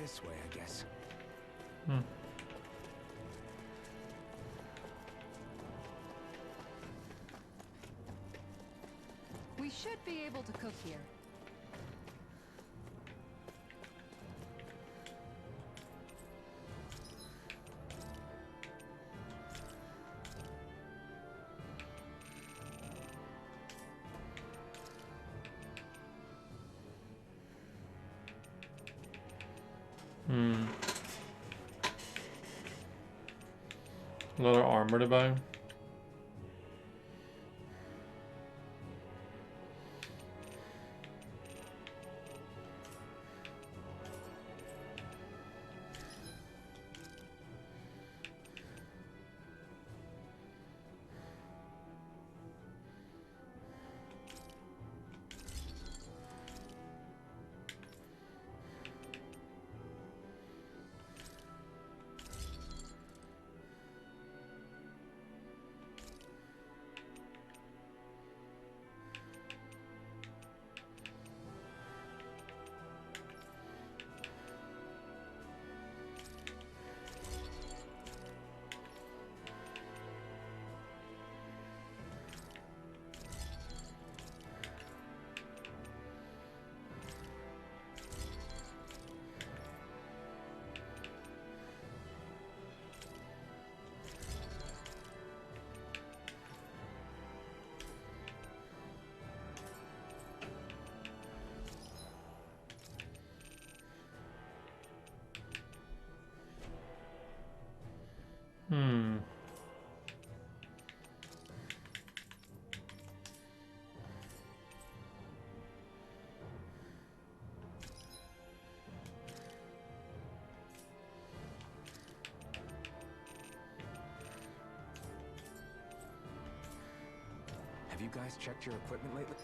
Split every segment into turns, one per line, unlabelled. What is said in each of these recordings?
this way, I guess.
Hmm.
We should be able to cook here.
Hmm. A lot of armor to buy. Hmm.
Have you guys checked your equipment lately?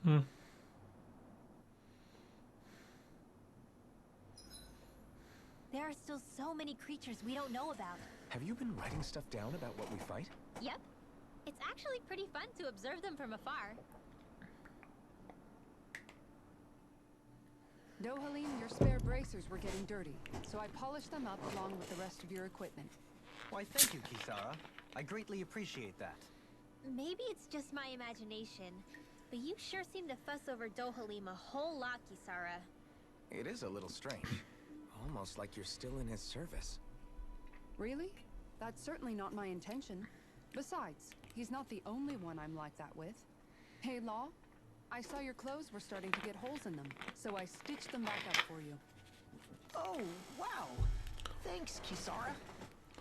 Hmm.
There are still so many creatures we don't know about.
Have you been writing stuff down about what we fight?
Yep. It's actually pretty fun to observe them from afar.
Dohalim, your spare bracers were getting dirty, so I polished them up along with the rest of your equipment.
Why, thank you, Kisara. I greatly appreciate that.
Maybe it's just my imagination, but you sure seem to fuss over Dohalim a whole lot, Kisara.
It is a little strange. Almost like you're still in his service.
Really? That's certainly not my intention. Besides, he's not the only one I'm like that with. Hey, Law, I saw your clothes were starting to get holes in them, so I stitched them back up for you.
Oh, wow. Thanks, Kisara.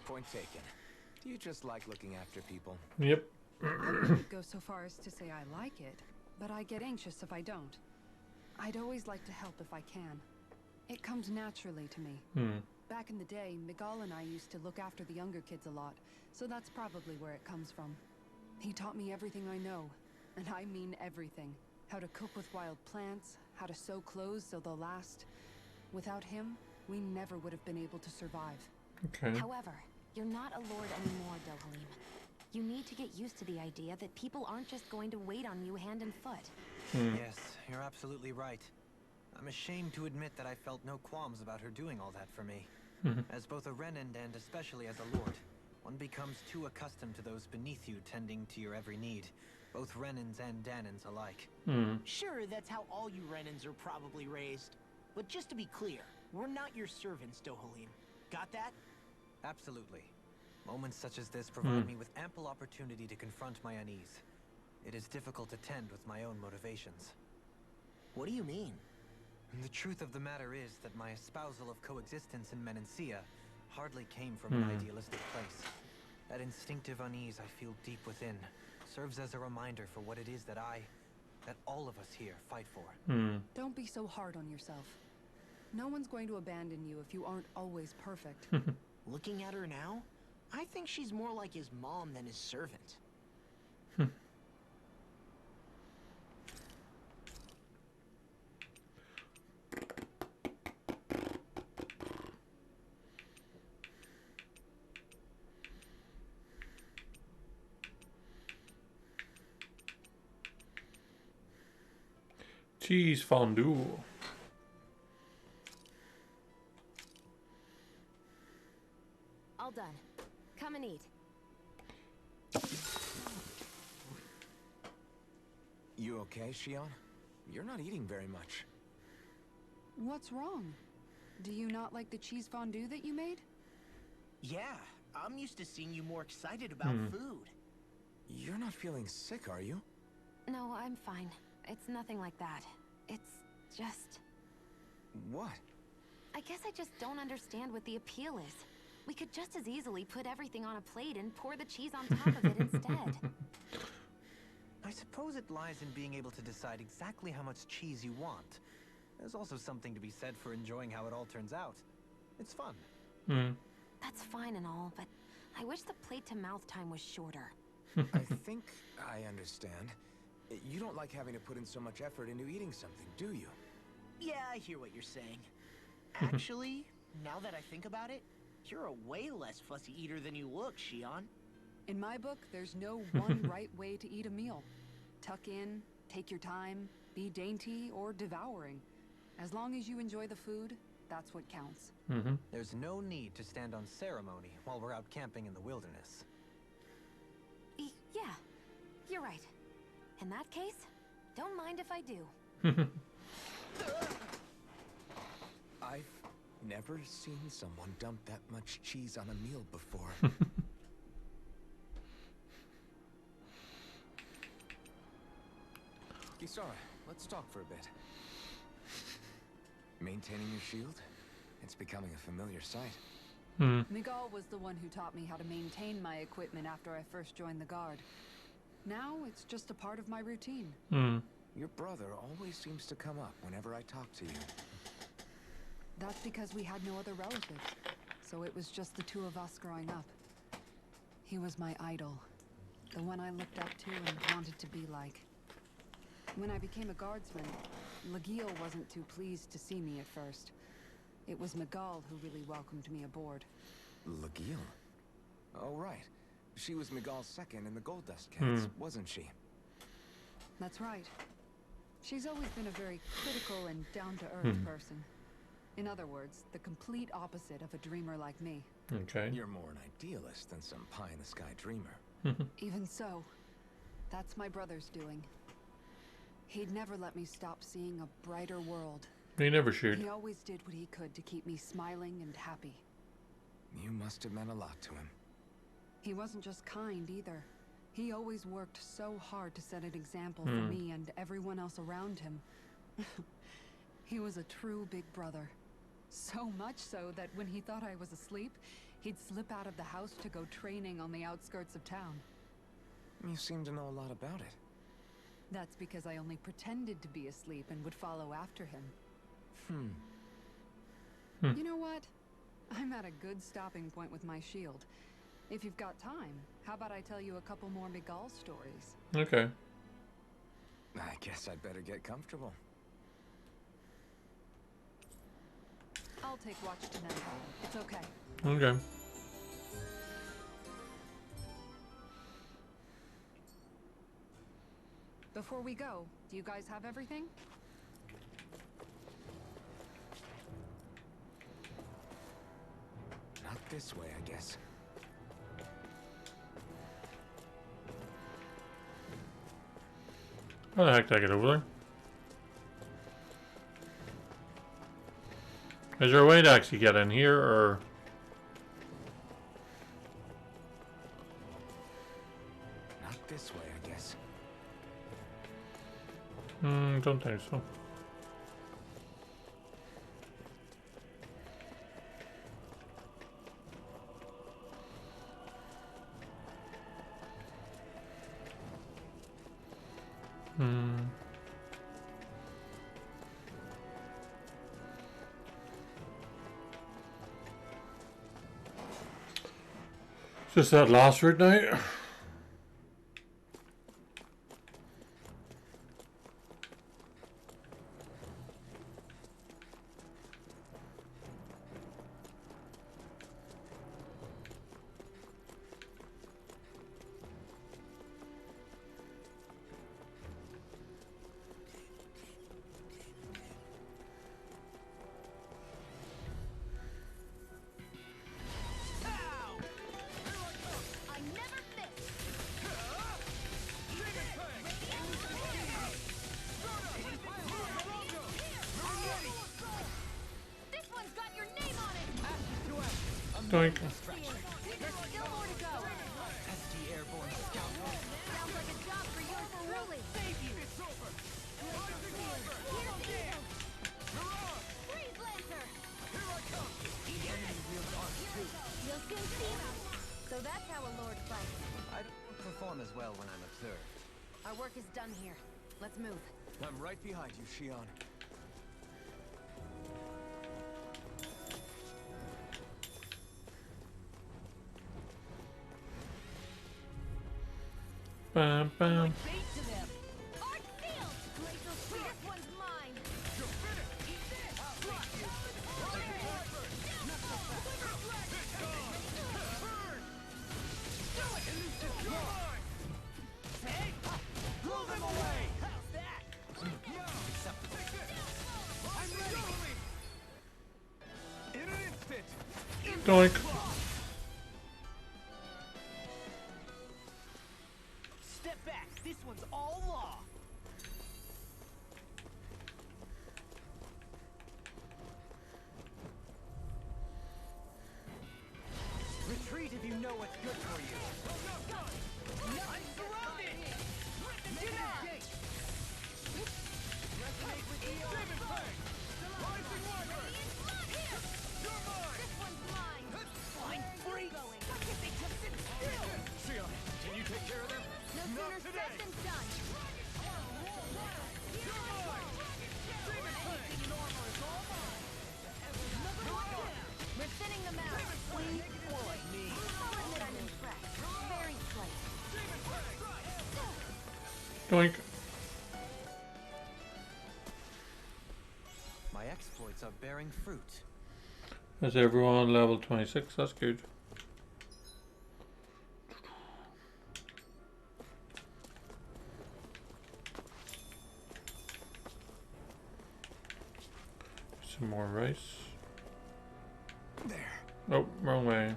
Point taken. Do you just like looking after people?
Yep.
I wouldn't go so far as to say I like it, but I get anxious if I don't. I'd always like to help if I can. It comes naturally to me.
Hmm.
Back in the day, Miguel and I used to look after the younger kids a lot, so that's probably where it comes from. He taught me everything I know, and I mean everything. How to cook with wild plants, how to sew clothes so they'll last. Without him, we never would have been able to survive.
Okay.
However,
You're not a lord anymore, Dohalim. You need to get used to the idea that people aren't just going to wait on you hand and foot.
Yes, you're absolutely right. I'm ashamed to admit that I felt no qualms about her doing all that for me. As both a Renan and especially as a lord, one becomes too accustomed to those beneath you tending to your every need, both Renans and Danans alike.
Sure, that's how all you Renans are probably raised. But just to be clear, we're not your servants, Dohalim. Got that?
Absolutely. Moments such as this provide me with ample opportunity to confront my unease. It is difficult to tend with my own motivations.
What do you mean?
The truth of the matter is that my espousal of coexistence in Menancia hardly came from an idealistic place. That instinctive unease I feel deep within serves as a reminder for what it is that all of us here fight for.
Don't be so hard on yourself. No one's going to abandon you if you aren't always perfect.
Looking at her now, I think she's more like his mom than his servant.
Cheese fondue.
All done. Come and eat.
You okay, Shion? You're not eating very much.
What's wrong? Do you not like the cheese fondue that you made?
Yeah, I'm used to seeing you more excited about food.
You're not feeling sick, are you?
No, I'm fine. It's nothing like that. It's just...
What?
I guess I just don't understand what the appeal is. We could just as easily put everything on a plate and pour the cheese on top of it instead.
I suppose it lies in being able to decide exactly how much cheese you want. There's also something to be said for enjoying how it all turns out. It's fun.
That's fine and all, but I wish the plate-to-mouth time was shorter.
I think I understand. You don't like having to put in so much effort into eating something, do you?
Yeah, I hear what you're saying. Actually, now that I think about it, you're a way less fussy eater than you look, Shion.
In my book, there's no one right way to eat a meal. Tuck in, take your time, be dainty or devouring. As long as you enjoy the food, that's what counts.
There's no need to stand on ceremony while we're out camping in the wilderness.
Yeah, you're right. In that case, don't mind if I do.
I've never seen someone dump that much cheese on a meal before. Kisara, let's talk for a bit. Maintaining your shield? It's becoming a familiar sight.
Miguel was the one who taught me how to maintain my equipment after I first joined the Guard. Now, it's just a part of my routine.
Your brother always seems to come up whenever I talk to you.
That's because we had no other relatives, so it was just the two of us growing up. He was my idol, the one I looked up to and wanted to be like. When I became a guardsman, Lagiel wasn't too pleased to see me at first. It was Miguel who really welcomed me aboard.
Lagiel? Oh, right. She was Miguel's second in the Gold Dust Cats, wasn't she?
That's right. She's always been a very critical and down-to-earth person. In other words, the complete opposite of a dreamer like me.
Okay.
You're more an idealist than some pie-in-the-sky dreamer.
Even so, that's my brother's doing. He'd never let me stop seeing a brighter world.
He never should.
He always did what he could to keep me smiling and happy.
You must have meant a lot to him.
He wasn't just kind either. He always worked so hard to set an example for me and everyone else around him. He was a true big brother. So much so that when he thought I was asleep, he'd slip out of the house to go training on the outskirts of town.
You seem to know a lot about it.
That's because I only pretended to be asleep and would follow after him. You know what? I'm at a good stopping point with my shield. If you've got time, how about I tell you a couple more Miguel stories?
Okay.
I guess I'd better get comfortable.
I'll take watch tonight. It's okay.
Okay.
Before we go, do you guys have everything?
Not this way, I guess.
How the heck did I get over there? Is there a way to actually get in here, or?
Not this way, I guess.
Don't think so. Just that last route now.
I never miss. This one's got your name on it.
Doink.
There's still more to go.
SD airborne scout.
Sounds like a job for yours truly. Here's Eagle. Freeze Lancer. You'll soon see them. So that's how a lord fights.
I don't perform as well when I'm observed.
Our work is done here. Let's move.
I'm right behind you, Shion.
Bam, bam.
Art field. This one's mine.
Blow them away! How's that? I'm ready! In an instant!
Doink.
Step back! This one's all law! Retreat if you know what's good for you! I'm surrounded! Get out! Resonate with the Rising Wyvern! You're mine!
This one's mine.
Fine freak!
Why can't they just sit still?
Shion, can you take care of them?
No sooner said than done. We're thinning them out. I'll admit I'm impressed. Very slight.
Doink.
My exploits are bearing fruit.
Is everyone level 26? That's good. Some more rice.
There.
Oh, wrong way.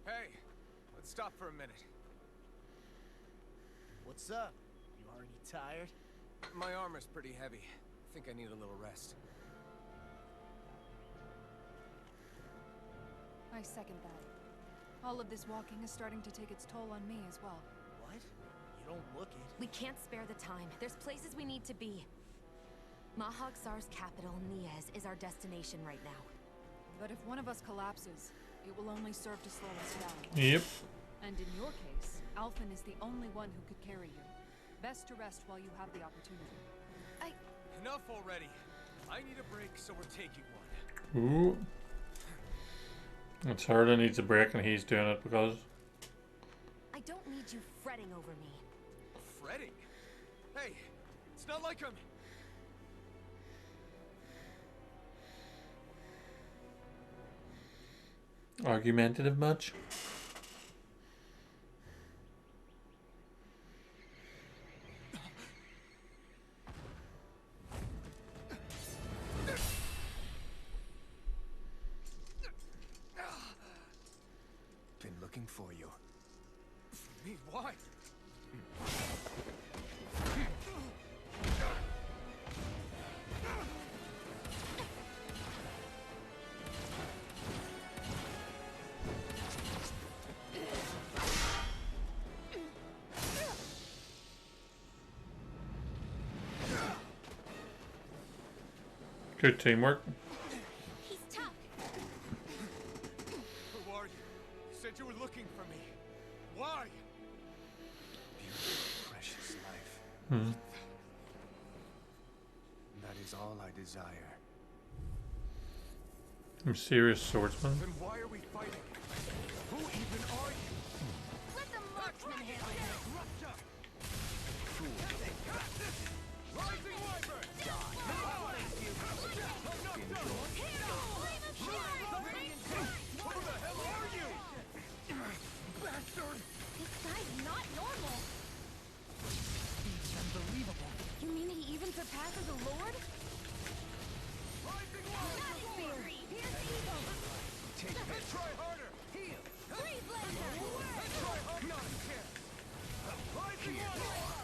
Hey, stop for a minute.
What's up? You already tired?
My armor's pretty heavy. I think I need a little rest.
I second that. All of this walking is starting to take its toll on me as well.
What? You don't look it.
We can't spare the time. There's places we need to be. Mahag Sar's capital, Niez, is our destination right now.
But if one of us collapses, it will only serve to slow us down.
Yep.
And in your case, Alphen is the only one who could carry you. Best to rest while you have the opportunity.
Enough already. I need a break, so we're taking one.
Ooh. It's her that needs a break, and he's doing it because.
I don't need you fretting over me.
Fretting? Hey, it's not like I'm...
Argumentative much?
Been looking for you. For me? Why?
Good teamwork.
He's tough.
Who are you? You said you were looking for me. Why? Beautiful, precious life.
Hmm.
That is all I desire.
Mysterious swordsman.
Then why are we fighting? Who even are you?
Let the marksman handle it.
Rising Wyvern! Who the hell are you? Bastard!
This guy's not normal.
It's unbelievable.
You mean he even surpasses a lord?
Rising Wyvern!
Here's evil.
Take it. Try harder! Heal!
Freeze laser.
Try harder! Not again! Rising Wyvern!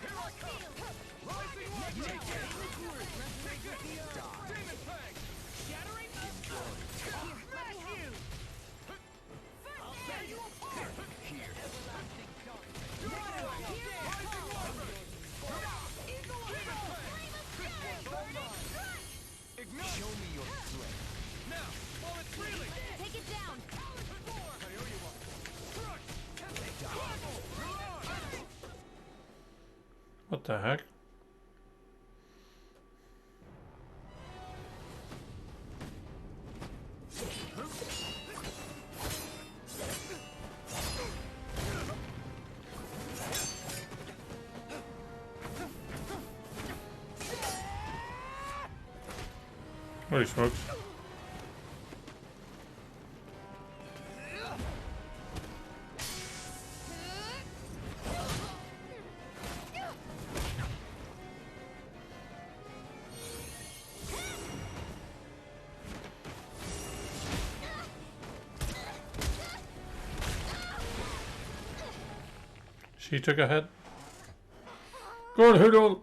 Here I come! Rising Wyvern! Take it! Take it! Demon Fang!
Shattering the
Smash you!
I'll tear you apart.
Here!
Everlasting dark.
Rising Wyvern!
Eagle
Ignite! Show me your strength. Now, while it's reeling!
Take it down.
I owe you one. Crush!
What the heck? Holy smokes. She took a hit. Go on, Hoodle!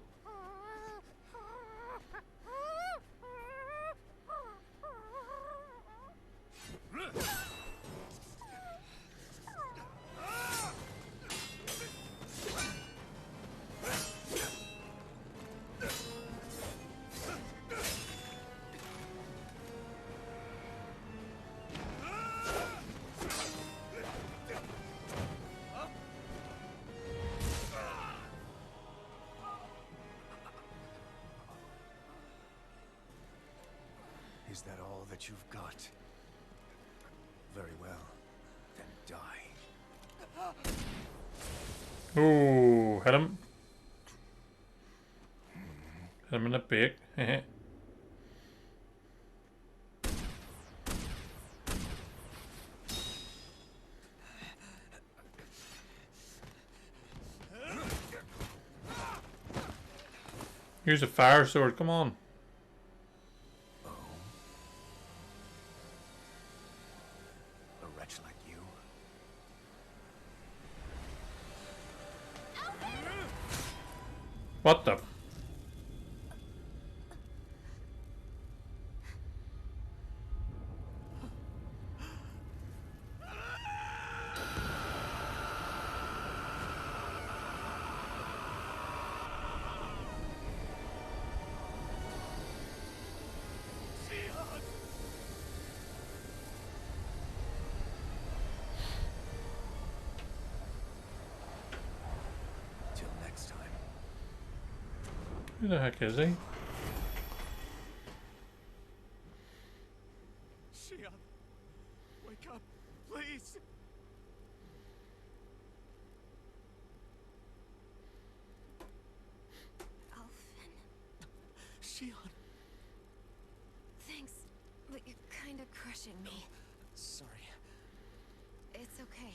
Is that all that you've got? Very well. Then die.
Ooh, hit him. Hit him in the beak. Here's a fire sword, come on.
A wretch like you?
What the?
Till next time.
Who the heck is he?
Shion, wake up, please.
Alphen,
Shion.
thanks, but you're kind of crushing me.
Sorry.
It's okay.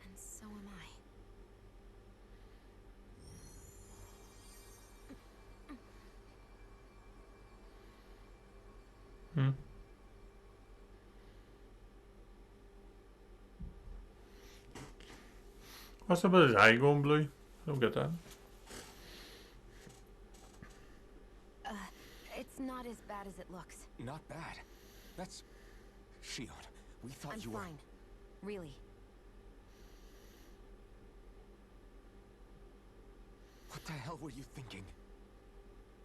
And so am I.
Hmm. What's up with his eye going blue? I don't get that.
It's not as bad as it looks.
Not bad. That's... Shion, we thought
I'm
you were...
fine. Really.
What the hell were you thinking?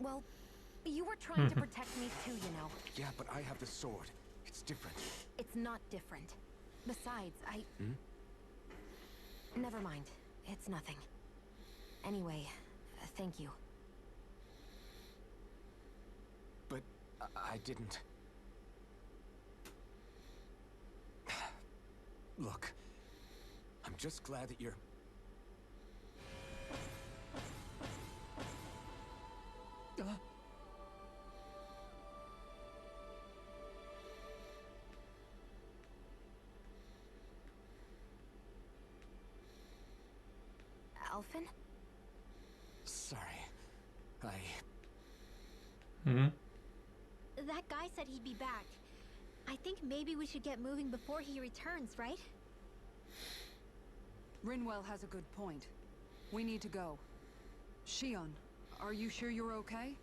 Well, you were trying to protect me too, you know.
Yeah, but I have the sword. It's different.
It's not different. Besides, Never mind. It's nothing. Anyway, thank you.
But I didn't... Look, I'm just glad that you're...
Alphen?
Sorry.
Hmm.
That guy said he'd be back. I think maybe we should get moving before he returns, right?
Rinwell has a good point. We need to go. Shion, are you sure you're okay?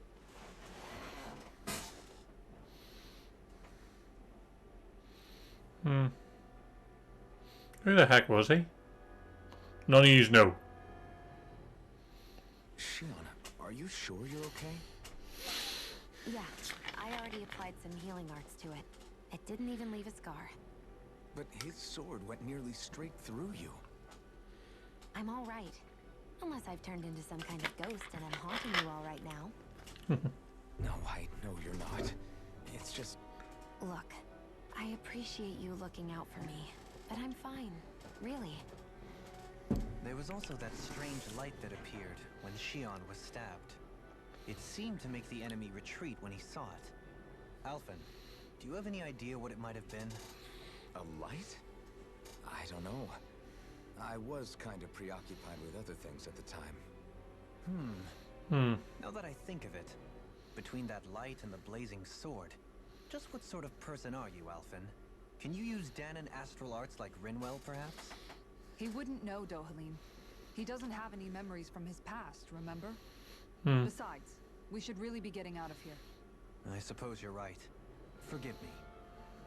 Hmm. Who the heck was he? None of yous know.
Shion, are you sure you're okay?
Yeah, I already applied some healing arts to it. It didn't even leave a scar.
But his sword went nearly straight through you.
I'm all right. Unless I've turned into some kind of ghost and I'm haunting you all right now.
No, I know you're not. It's just...
Look, I appreciate you looking out for me, but I'm fine. Really.
There was also that strange light that appeared when Shion was stabbed. It seemed to make the enemy retreat when he saw it. Alphen, do you have any idea what it might have been?
a light? I don't know. I was kind of preoccupied with other things at the time.
Now that I think of it, between that light and the blazing sword, just what sort of person are you, Alphen? Can you use Dahnan astral arts like Rinwell, perhaps?
He wouldn't know, Dohalim. He doesn't have any memories from his past, remember? Besides, we should really be getting out of here.
I suppose you're right. Forgive me.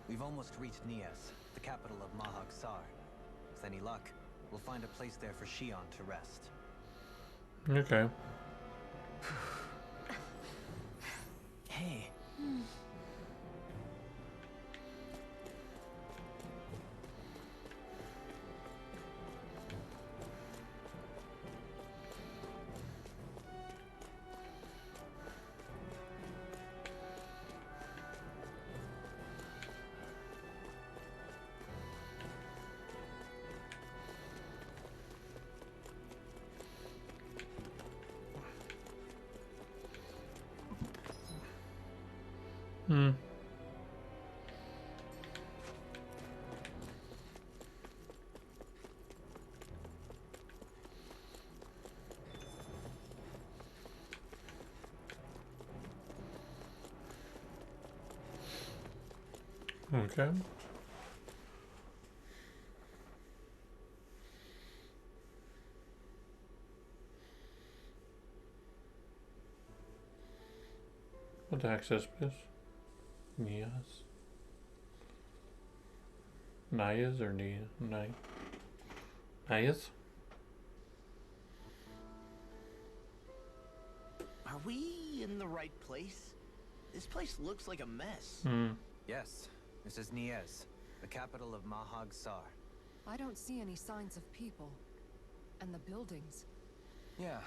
We've almost reached Nias, the capital of Mahag Sar. With any luck, we'll find a place there for Shion to rest.
Okay.
Hey.
Okay. What the heck's this place? Nias? Nias or Nia? Nias?
Are we in the right place? This place looks like a mess.
Yes, this is Nies, the capital of Mahag Sar.
I don't see any signs of people. And the buildings.
Yeah,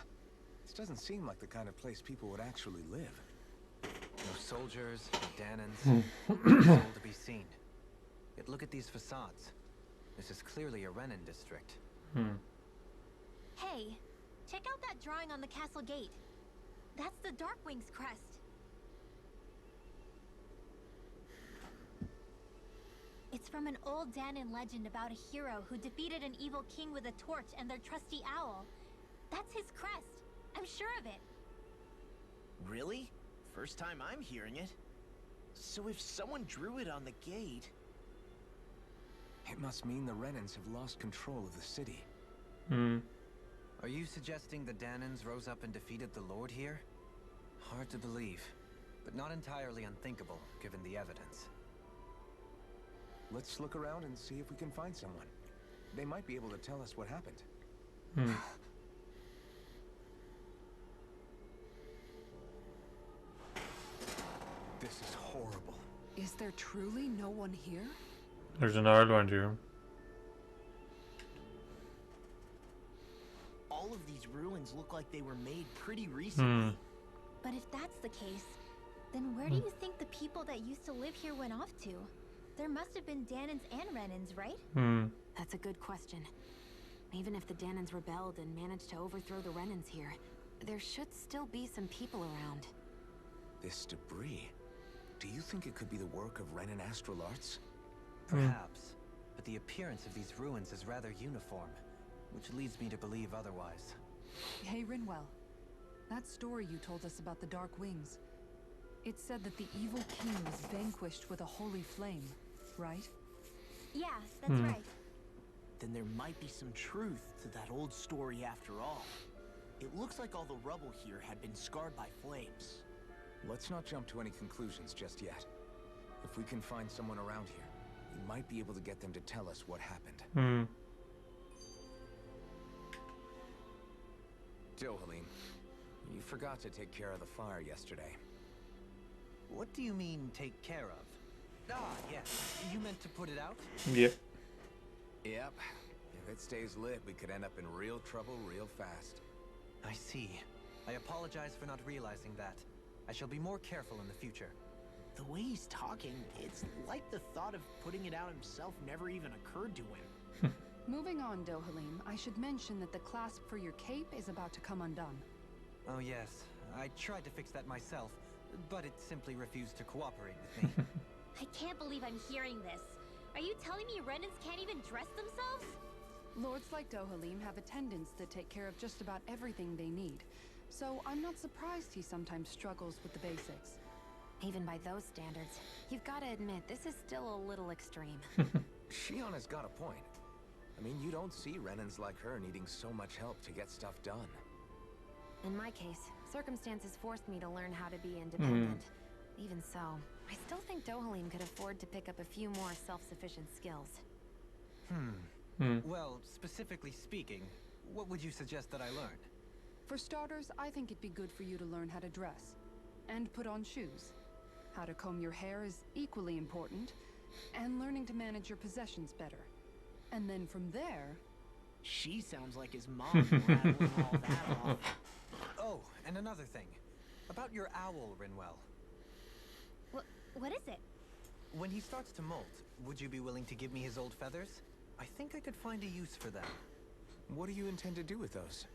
this doesn't seem like the kind of place people would actually live.
No soldiers, no Danans, no soul to be seen. Yet look at these facades. This is clearly a Renan district.
Hey, check out that drawing on the castle gate. That's the Darkwing's crest. It's from an old Danan legend about a hero who defeated an evil king with a torch and their trusty owl. That's his crest. I'm sure of it.
Really? First time I'm hearing it. So if someone drew it on the gate...
It must mean the Renans have lost control of the city.
Are you suggesting the Danans rose up and defeated the Lord here? Hard to believe, but not entirely unthinkable, given the evidence.
Let's look around and see if we can find someone. They might be able to tell us what happened. This is horrible.
Is there truly no one here?
There's another one here.
All of these ruins look like they were made pretty recently.
But if that's the case, then where do you think the people that used to live here went off to? There must have been Danans and Renans, right?
That's a good question. Even if the Danans rebelled and managed to overthrow the Renans here, there should still be some people around.
This debris. Do you think it could be the work of Renan Astral Arts?
Perhaps, but the appearance of these ruins is rather uniform, which leads me to believe otherwise.
Hey, Rinwell. That story you told us about the Dark Wings. It said that the evil king was vanquished with a holy flame, right?
Yeah, that's right.
Then there might be some truth to that old story after all. It looks like all the rubble here had been scarred by flames.
Let's not jump to any conclusions just yet. If we can find someone around here, we might be able to get them to tell us what happened. Dohalim, you forgot to take care of the fire yesterday.
What do you mean, take care of? Ah, yes. You meant to put it out?
Yep.
Yep. If it stays lit, we could end up in real trouble real fast.
I see. I apologize for not realizing that. I shall be more careful in the future.
The way he's talking, it's like the thought of putting it out himself never even occurred to him.
Moving on, Dohalim, I should mention that the clasp for your cape is about to come undone.
Oh yes, I tried to fix that myself, but it simply refused to cooperate with me.
I can't believe I'm hearing this. Are you telling me Renans can't even dress themselves?
Lords like Dohalim have attendants that take care of just about everything they need, so I'm not surprised he sometimes struggles with the basics.
Even by those standards, you've got to admit this is still a little extreme.
Shion has got a point. I mean, you don't see Renans like her needing so much help to get stuff done.
In my case, circumstances forced me to learn how to be independent. Even so, I still think Dohalim could afford to pick up a few more self-sufficient skills.
Well, specifically speaking, what would you suggest that I learn?
For starters, I think it'd be good for you to learn how to dress. And put on shoes. How to comb your hair is equally important. And learning to manage your possessions better. And then from there...
She sounds like his mom rattling all that off.
Oh, and another thing. About your owl, Rinwell.
What is it?
When he starts to molt, would you be willing to give me his old feathers? I think I could find a use for them.
What do you intend to do with those?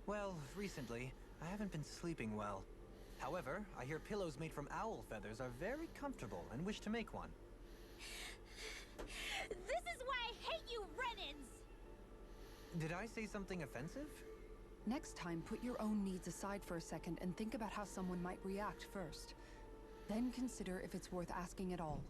Well, recently, I haven't been sleeping well. However, I hear pillows made from owl feathers are very comfortable and wish to make one.
This is why I hate you, Renans!
Did I say something offensive?
Next time, put your own needs aside for a second and think about how someone might react first. Then consider if it's worth asking at all.